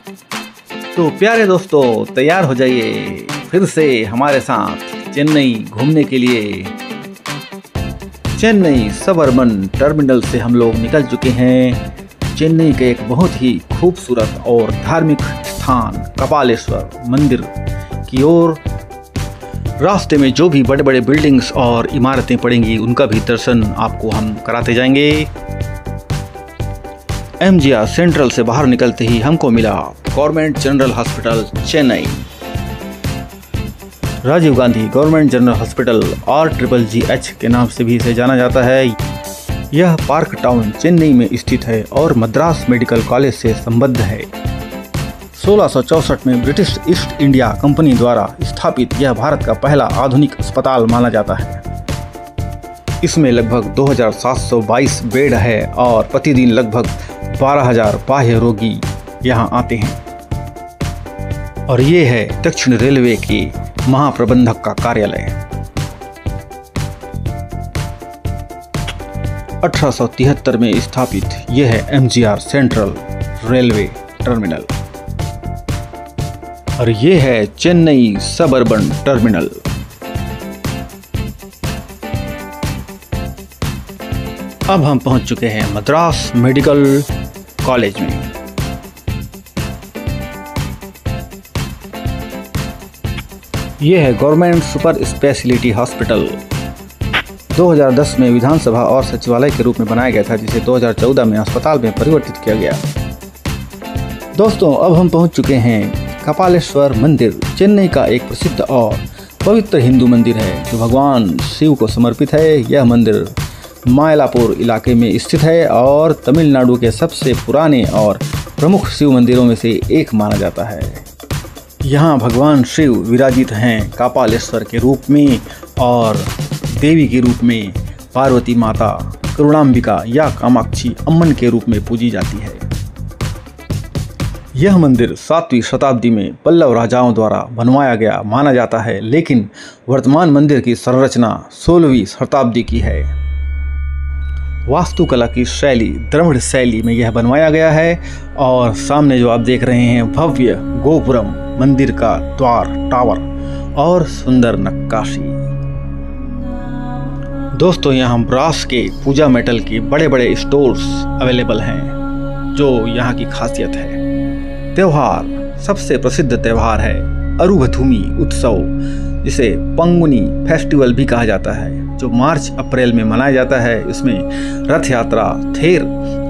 तो प्यारे दोस्तों, तैयार हो जाइए फिर से हमारे साथ चेन्नई घूमने के लिए। चेन्नई सबअर्बन टर्मिनल से हम लोग निकल चुके हैं चेन्नई के एक बहुत ही खूबसूरत और धार्मिक स्थान कपालेश्वर मंदिर की ओर। रास्ते में जो भी बड़े बड़े बिल्डिंग्स और इमारतें पड़ेंगी उनका भी दर्शन आपको हम कराते जाएंगे। MGR सेंट्रल से बाहर निकलते ही हमको मिला government general hospital Chennai. Rajiv Gandhi government general hospital RGGH के नाम से भी इसे जाना जाता है। यह पार्क टाउन चेन्नई में स्थित है और मद्रास मेडिकल कॉलेज से संबद्ध है। 1664 में ब्रिटिश ईस्ट इंडिया कंपनी द्वारा स्थापित यह भारत का पहला आधुनिक अस्पताल माना जाता है। इसमें लगभग 2722 बेड है और प्रतिदिन लगभग 12,000 बाह्य रोगी यहाँ आते हैं। और ये है दक्षिण रेलवे की महाप्रबंधक का कार्यालय। 1873 में स्थापित यह है MGR सेंट्रल रेलवे टर्मिनल और ये है चेन्नई सबअर्बन टर्मिनल। अब हम पहुंच चुके हैं मद्रास मेडिकल कॉलेज में। यह है गवर्नमेंट सुपर स्पेशलिटी हॉस्पिटल। 2010 में विधानसभा और सचिवालय के रूप में बनाया गया था, जिसे 2014 में अस्पताल में परिवर्तित किया गया। दोस्तों, अब हम पहुंच चुके हैं कपालेश्वर मंदिर। चेन्नई का एक प्रसिद्ध और पवित्र हिंदू मंदिर है जो भगवान शिव को समर्पित है। यह मंदिर मायलापुर इलाके में स्थित है और तमिलनाडु के सबसे पुराने और प्रमुख शिव मंदिरों में से एक माना जाता है। यहाँ भगवान शिव विराजित हैं कपालेश्वर के रूप में और देवी के रूप में पार्वती माता, करुणांबिका या कामाक्षी अम्मन के रूप में पूजी जाती है। यह मंदिर 7वीं शताब्दी में पल्लव राजाओं द्वारा बनवाया गया माना जाता है, लेकिन वर्तमान मंदिर की संरचना 16वीं शताब्दी की है। वास्तुकला की शैली द्रविड़ शैली में यह बनवाया गया है और सामने जो आप देख रहे हैं भव्य गोपुरम, मंदिर का द्वार, टावर और सुंदर नक्काशी। दोस्तों, यहाँ ब्रास के पूजा मेटल के बड़े बड़े स्टोर्स अवेलेबल हैं, जो यहाँ की खासियत है। त्योहार, सबसे प्रसिद्ध त्योहार है अरुभथुमी उत्सव, जिसे पंगुनी फेस्टिवल भी कहा जाता है, जो मार्च अप्रैल में मनाया जाता है। इसमें रथ यात्रा, थेर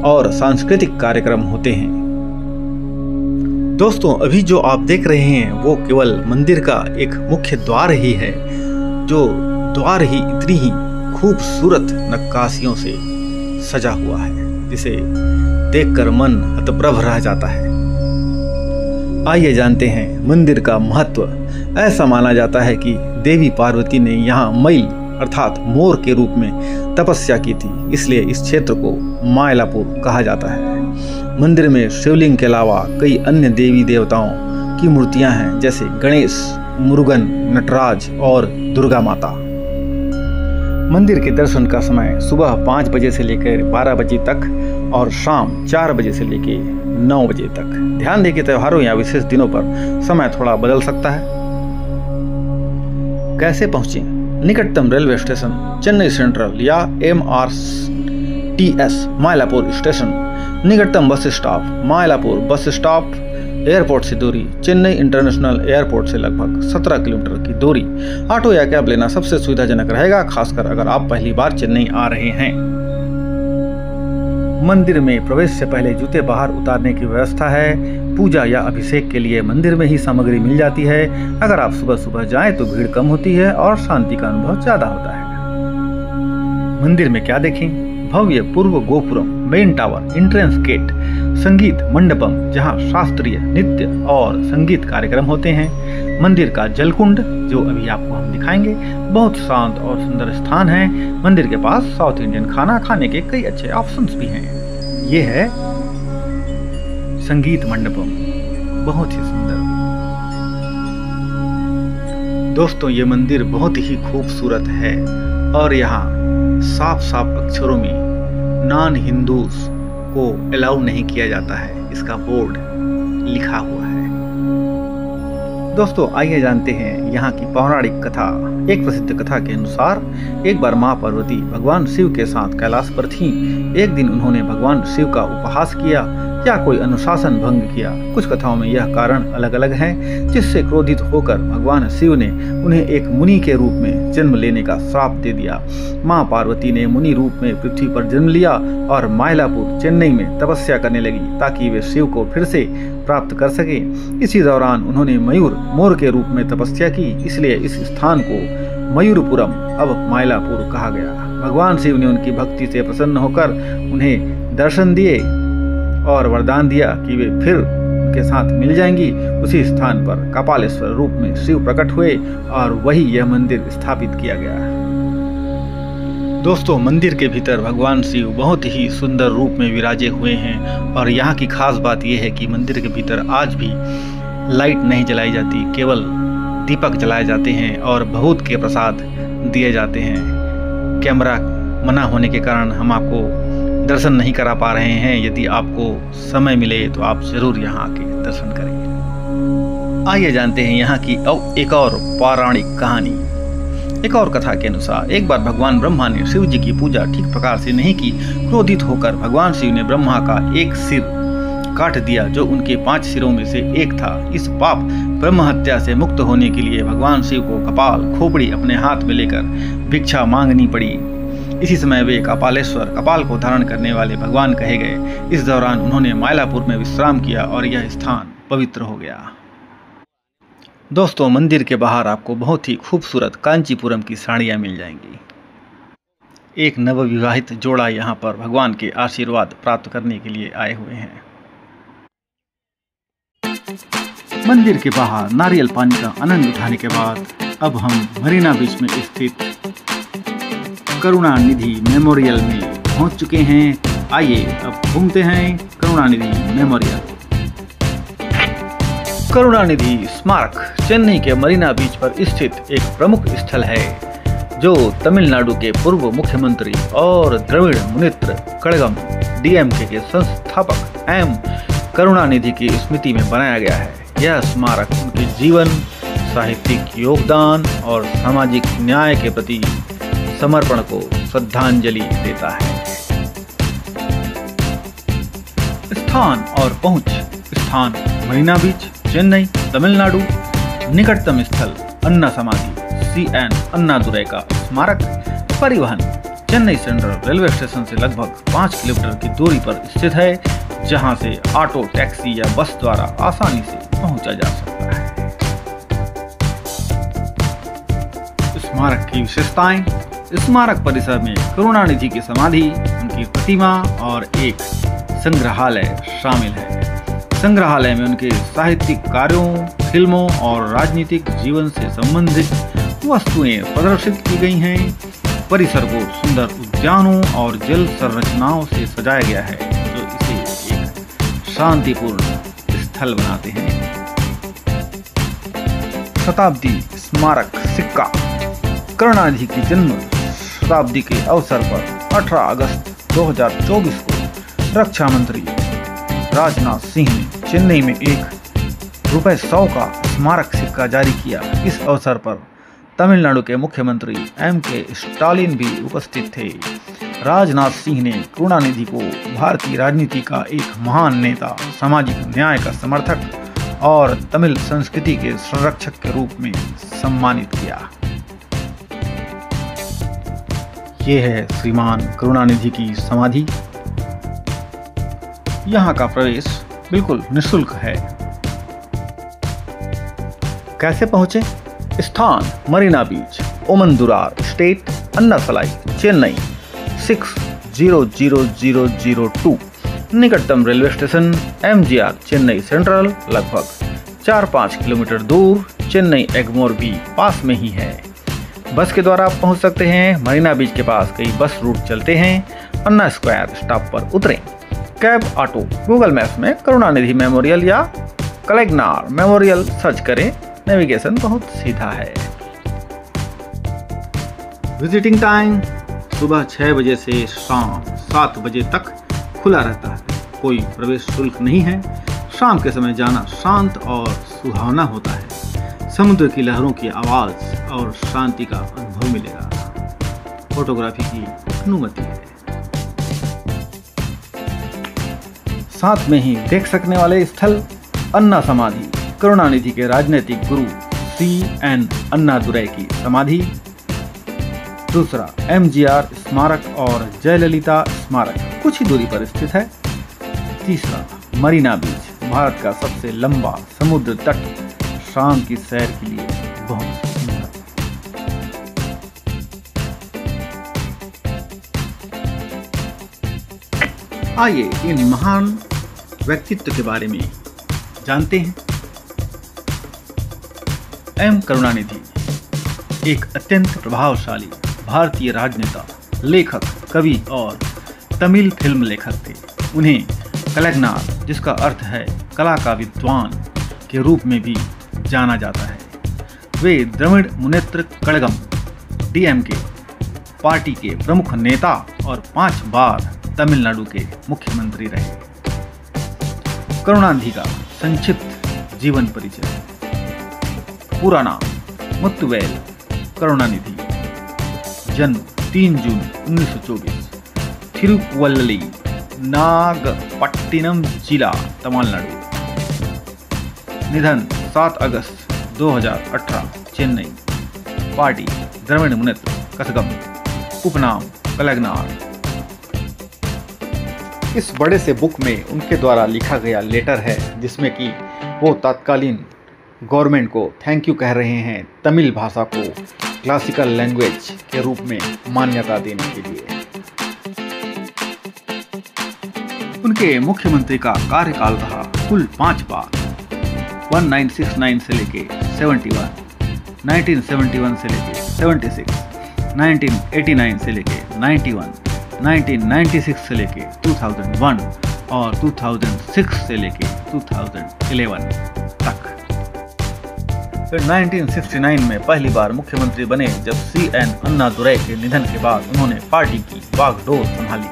और सांस्कृतिक कार्यक्रम होते हैं। दोस्तों, अभी जो आप देख रहे हैं वो केवल मंदिर का एक मुख्य द्वार ही है, जो द्वार ही इतनी ही खूबसूरत नक्काशियों से सजा हुआ है, जिसे देखकर मन हतप्रभ रह जाता है। आइए जानते हैं मंदिर का महत्व। ऐसा माना जाता है कि देवी पार्वती ने यहाँ मैल अर्थात मोर के रूप में तपस्या की थी, इसलिए इस क्षेत्र को मायलापुर कहा जाता है। मंदिर में शिवलिंग के अलावा कई अन्य देवी देवताओं की मूर्तियां हैं, जैसे गणेश, मुरुगन, नटराज और दुर्गा माता। मंदिर के दर्शन का समय सुबह 5 बजे से लेकर 12 बजे तक और शाम 4 बजे से लेकर 9 बजे तक। ध्यान दें कि त्योहारों या विशेष दिनों पर समय थोड़ा बदल सकता है। कैसे पहुंचे? निकटतम रेलवे स्टेशन चेन्नई सेंट्रल या MRTS मायलापुर स्टेशन। निकटतम bus stop Mylapore bus stop. Airport से दूरी चेन्नई इंटरनेशनल एयरपोर्ट से लगभग 17 किलोमीटर की दूरी। ऑटो या कैब लेना सबसे सुविधाजनक रहेगा, खासकर अगर आप पहली बार चेन्नई आ रहे हैं। मंदिर में प्रवेश से पहले जूते बाहर उतारने की व्यवस्था है। पूजा या अभिषेक के लिए मंदिर में ही सामग्री मिल जाती है। अगर आप सुबह सुबह जाएं तो भीड़ कम होती है और शांति का अनुभव ज्यादा होता है। मंदिर में क्या देखें? भव्य पूर्व gopuram, main tower, entrance gate, Sangeet Mandapam जहां शास्त्रीय नृत्य और संगीत कार्यक्रम होते हैं। मंदिर का जलकुंड, जो अभी आपको हम दिखाएंगे, बहुत शांत और सुंदर स्थान है। मंदिर के पास साउथ इंडियन खाना खाने के कई अच्छे ऑप्शंस भी हैं। ये है संगीत मंडपम, बहुत ही सुंदर। दोस्तों, ये मंदिर बहुत ही खूबसूरत है और यहाँ साफ साफ अक्षरों में नॉन हिंदूज को अलाउ नहीं किया जाता है, इसका बोर्ड लिखा हुआ है। दोस्तों आइए जानते हैं यहाँ की पौराणिक कथा। एक प्रसिद्ध कथा के अनुसार एक बार माँ पार्वती भगवान शिव के साथ कैलाश पर थीं। एक दिन उन्होंने भगवान शिव का उपहास किया या कोई अनुशासन भंग किया। कुछ कथाओं में यह कारण अलग अलग हैं, जिससे क्रोधित होकर भगवान शिव ने उन्हें एक मुनि के रूप में जन्म लेने का श्राप दे दिया। माँ पार्वती ने मुनि रूप में पृथ्वी पर जन्म लिया और मायलापुर चेन्नई में तपस्या करने लगी ताकि वे शिव को फिर से प्राप्त कर सके। इसी दौरान उन्होंने मयूर मोर के रूप में तपस्या की, इसलिए इस स्थान को मयूरपुरम अब मायलापुर कहा गया। भगवान शिव ने उनकी भक्ति से प्रसन्न होकर उन्हें दर्शन दिए और वरदान दिया कि वे फिर उनके साथ मिल जाएंगी। उसी स्थान पर कपालेश्वर रूप में शिव प्रकट हुए और वही यह मंदिर स्थापित किया गया। दोस्तों मंदिर के भीतर भगवान शिव बहुत ही सुंदर रूप में विराजे हुए हैं और यहाँ की खास बात यह है कि मंदिर के भीतर आज भी लाइट नहीं जलाई जाती, केवल दीपक जलाए जाते हैं और भभूत के प्रसाद दिए जाते हैं। कैमरा मना होने के कारण हम आपको दर्शन नहीं करा पा रहे हैं। यदि आपको समय मिले तो आप जरूर यहाँ आके दर्शन करें। आइए जानते हैं यहाँ की एक और पौराणिक कहानी। एक और कथा के अनुसार एक बार भगवान ब्रह्मा ने शिव जी की पूजा ठीक प्रकार से नहीं की। क्रोधित होकर भगवान शिव ने ब्रह्मा का एक सिर काट दिया जो उनके 5 सिरों में से एक था। इस पाप ब्रह्म हत्या से मुक्त होने के लिए भगवान शिव को कपाल खोपड़ी अपने हाथ में लेकर भिक्षा मांगनी पड़ी। इसी समय वे कपालेश्वर कपाल को धारण करने वाले भगवान कहे गए। इस दौरान उन्होंने मायलापुर में विश्राम किया और यह स्थान पवित्र हो गया। दोस्तों मंदिर के बाहर आपको बहुत ही खूबसूरत कांचीपुरम की साड़ियाँ मिल जाएंगी। एक नवविवाहित जोड़ा यहाँ पर भगवान के आशीर्वाद प्राप्त करने के लिए आए हुए हैं। मंदिर के बाहर नारियल पानी का आनंद उठाने के बाद अब हम मरीना बीच में स्थित करुणानिधि मेमोरियल में पहुंच चुके हैं। आइए अब घूमते हैं करुणानिधि मेमोरियल। करुणानिधि स्मारक चेन्नई के मरीना बीच पर स्थित एक प्रमुख स्थल है जो तमिलनाडु के पूर्व मुख्यमंत्री और द्रविड़ मुनेत्र कड़गम डीएमके के संस्थापक एम करुणानिधि की स्मृति में बनाया गया है। यह स्मारक उनके जीवन, साहित्यिक योगदान और सामाजिक न्याय के प्रति समर्पण को श्रद्धांजलि देता है। स्थान और पहुंच: स्थान मरीना बीच, चेन्नई, तमिलनाडु। निकटतम स्थल अन्ना समाधि CN अन्नादुरै का स्मारक। परिवहन: चेन्नई सेंट्रल रेलवे स्टेशन से लगभग 5 किलोमीटर की दूरी पर स्थित है, जहां से ऑटो, टैक्सी या बस द्वारा आसानी से पहुंचा जा सकता है। स्मारक की विशेषताएं: स्मारक परिसर में करुणानिधि की समाधि, उनकी प्रतिमा और एक संग्रहालय शामिल है। संग्रहालय में उनके साहित्यिक कार्यों, फिल्मों और राजनीतिक जीवन से संबंधित वस्तुएं प्रदर्शित की गई हैं। परिसर को सुंदर उद्यानों और जल संरचनाओं से सजाया गया है जो इसे एक शांतिपूर्ण स्थल बनाते हैं। शताब्दी स्मारक सिक्का: करुणानिधि की जन्म शताब्दी के अवसर पर 18 अगस्त 2024 को रक्षा मंत्री राजनाथ सिंह ने चेन्नई में एक ₹100 का स्मारक सिक्का जारी किया। इस अवसर पर तमिलनाडु के मुख्यमंत्री MK स्टालिन भी उपस्थित थे। राजनाथ सिंह ने करुणानिधि को भारतीय राजनीति का एक महान नेता, सामाजिक न्याय का समर्थक और तमिल संस्कृति के संरक्षक के रूप में सम्मानित किया। ये है श्रीमान करुणानिधि की समाधि। यहाँ का प्रवेश बिल्कुल निःशुल्क है। कैसे पहुंचे? स्थान मरीना बीच, ओमंदुरार स्टेट, अन्नासलाई, चेन्नई 600002। निकटतम railway station MGR Chennai central, लगभग 4-5 किलोमीटर दूर। चेन्नई एगमोर भी पास में ही है। बस के द्वारा आप पहुंच सकते हैं। मरीना बीच के पास कई बस रूट चलते हैं। अन्ना स्क्वायर स्टॉप पर उतरें। कैब, ऑटो, गूगल मैप्स में करुणानिधि मेमोरियल या कलेग्नार मेमोरियल सर्च करें। नेविगेशन बहुत सीधा है। विजिटिंग टाइम सुबह 6 बजे से शाम 7 बजे तक खुला रहता है। कोई प्रवेश शुल्क नहीं है। शाम के समय जाना शांत और सुहावना होता है। समुद्र की लहरों की आवाज और शांति का अनुभव मिलेगा। फोटोग्राफी की अनुमति है। साथ में ही देख सकने वाले स्थल अन्ना समाधि, करुणानिधि के राजनीतिक गुरु CN अन्नादुरै की समाधि। दूसरा MGR स्मारक और जयललिता स्मारक कुछ ही दूरी पर स्थित है। तीसरा मरीना बीच, भारत का सबसे लंबा समुद्र तट, शाम की सैर के लिए बहुत सुंदर। आइए इन महान व्यक्तित्व के बारे में जानते हैं। M करुणानिधि एक अत्यंत प्रभावशाली भारतीय राजनेता, लेखक, कवि और तमिल फिल्म लेखक थे। उन्हें कलैगनार, जिसका अर्थ है कला का विद्वान, के रूप में भी जाना जाता है। वे द्रविड़ मुनेत्र कड़गम DMK पार्टी के प्रमुख नेता और 5 बार तमिलनाडु के मुख्यमंत्री रहे। करुणानिधि का संक्षिप्त जीवन परिचय। पूरा नाम मुत्तुवेल करुणानिधि, जन्म 3 जून 1924, थिरुवल्लली, नागपट्टिनम जिला, तमिलनाडु। निधन 7 अगस्त 2018, चेन्नई। पार्टी द्रविड़ मुनेत्र कड़गम, उपनाम कलैगनार। इस बड़े से बुक में उनके द्वारा लिखा गया लेटर है, जिसमें कि वो तत्कालीन गवर्नमेंट को थैंक यू कह रहे हैं तमिल भाषा को क्लासिकल लैंग्वेज के रूप में मान्यता देने के लिए। उनके मुख्यमंत्री का कार्यकाल रहा कुल 5 बार, 1969 से लेके 71, 1971 से लेके 76, 1989 से लेके 91, 1996 से लेके 2001 और 2006 से लेके 2011 तक। फिर 1969 में पहली बार मुख्यमंत्री बने, जब CN अन्नादुरै के निधन के बाद उन्होंने पार्टी की बागडोर संभाली।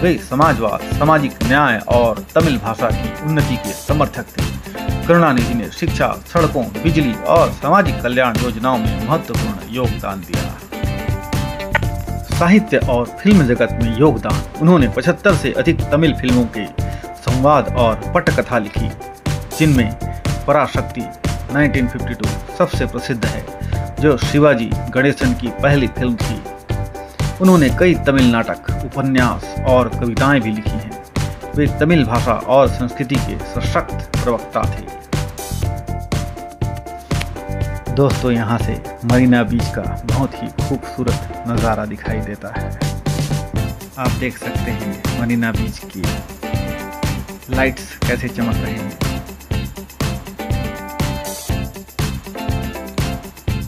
वे समाजवाद, सामाजिक न्याय और तमिल भाषा की उन्नति के समर्थक थे। करुणानिधि ने शिक्षा, सड़कों, बिजली और सामाजिक कल्याण योजनाओं में महत्वपूर्ण योगदान दिया। साहित्य और फिल्म जगत में योगदान। उन्होंने 75 से अधिक तमिल फिल्मों के संवाद और पटकथा लिखी, जिनमें पराशक्ति 1952 सबसे प्रसिद्ध है, जो शिवाजी गणेशन की पहली फिल्म थी। उन्होंने कई तमिल नाटक, उपन्यास और कविताएं भी लिखी हैं। वे तमिल भाषा और संस्कृति के सशक्त प्रवक्ता थे। दोस्तों, यहाँ से मरीना बीच का बहुत ही खूबसूरत नज़ारा दिखाई देता है। आप देख सकते हैं मरीना बीच की लाइट्स कैसे चमक रहे हैं।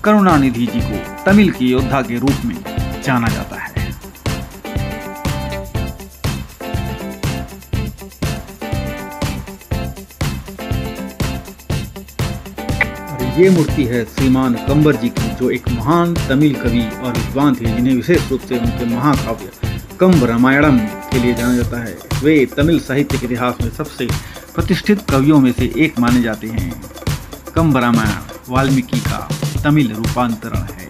करुणानिधि जी को तमिल के योद्धा के रूप में जाना जाता है। ये मूर्ति है श्रीमान कंबर जी की, जो एक महान तमिल कवि और विद्वान थे, जिन्हें विशेष रूप से उनके महाकाव्य कंब रामायणम के लिए जाना जाता है। वे तमिल साहित्य के इतिहास में सबसे प्रतिष्ठित कवियों में से एक माने जाते हैं। कंब रामायण वाल्मीकि का तमिल रूपांतरण है।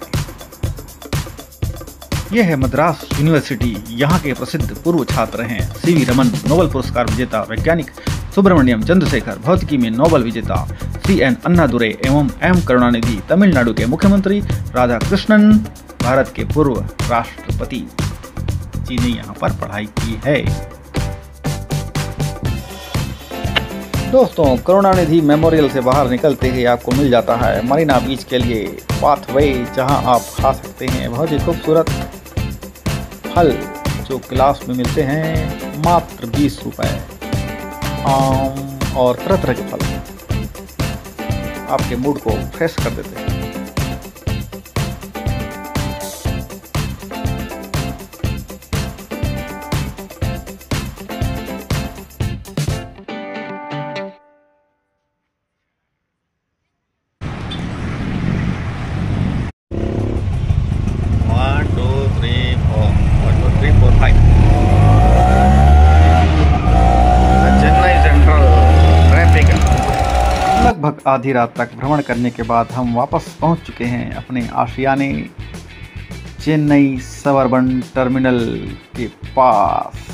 यह है मद्रास यूनिवर्सिटी। यहाँ के प्रसिद्ध पूर्व छात्र हैं CV रमन, नोबेल पुरस्कार विजेता वैज्ञानिक सुब्रमण्यम चंद्रशेखर, भौतिकी में नोबेल विजेता CN अन्नादुरै एवं M करुणानिधि, तमिलनाडु के मुख्यमंत्री राधाकृष्णन, भारत के पूर्व राष्ट्रपति जी ने यहाँ पर पढ़ाई की है। दोस्तों, करुणानिधि मेमोरियल से बाहर निकलते ही आपको मिल जाता है मरीना बीच के लिए पाथवे, जहां आप खा सकते हैं बहुत ही खूबसूरत फल, जो गिलास में मिलते हैं मात्र 20 रुपए। आम और तरह तरह के फल आपके मूड को फ्रेश कर देते हैं। लगभग आधी रात तक भ्रमण करने के बाद हम वापस पहुंच चुके हैं अपने आशियाने चेन्नई सबअर्बन टर्मिनल के पास।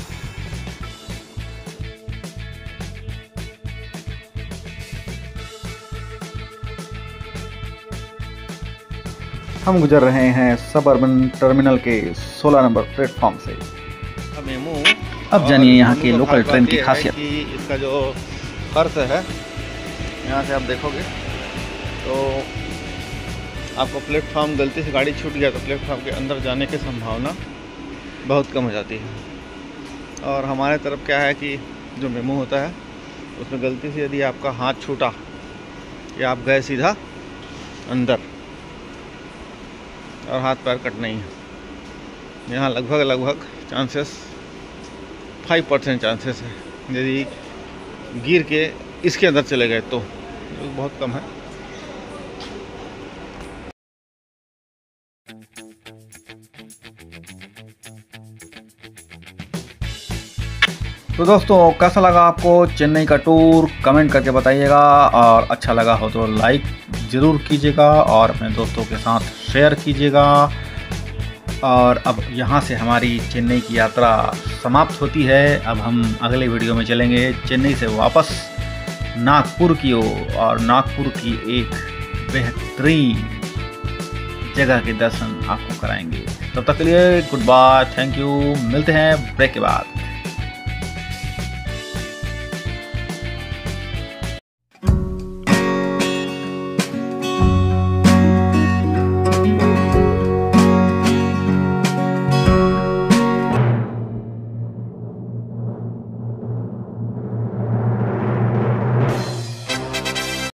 हम गुजर रहे हैं सबअर्बन टर्मिनल के 16 नंबर प्लेटफॉर्म से। मेमू, अब जानिए यहाँ की लोकल ट्रेन की खासियत। इसका जो खर्च है, यहाँ से आप देखोगे तो आपको प्लेटफॉर्म गलती से गाड़ी छूट गया तो प्लेटफॉर्म के अंदर जाने की संभावना बहुत कम हो जाती है। और हमारे तरफ क्या है कि जो मेमू होता है उसमें गलती से यदि आपका हाथ छूटा या आप गए सीधा अंदर और हाथ पैर कट नहीं है, यहाँ लगभग चांसेस 5% चांसेस है यदि गिर के इसके अंदर चले गए तो बहुत कम है। तो दोस्तों, कैसा लगा आपको चेन्नई का टूर? कमेंट करके बताइएगा, और अच्छा लगा हो तो लाइक ज़रूर कीजिएगा और अपने दोस्तों के साथ शेयर कीजिएगा। और अब यहाँ से हमारी चेन्नई की यात्रा समाप्त होती है। अब हम अगले वीडियो में चलेंगे चेन्नई से वापस नागपुर की ओर, और नागपुर की एक बेहतरीन जगह के दर्शन आपको कराएंगे। तब तक के लिए गुड बाय, थैंक यू। मिलते हैं ब्रेक के बाद।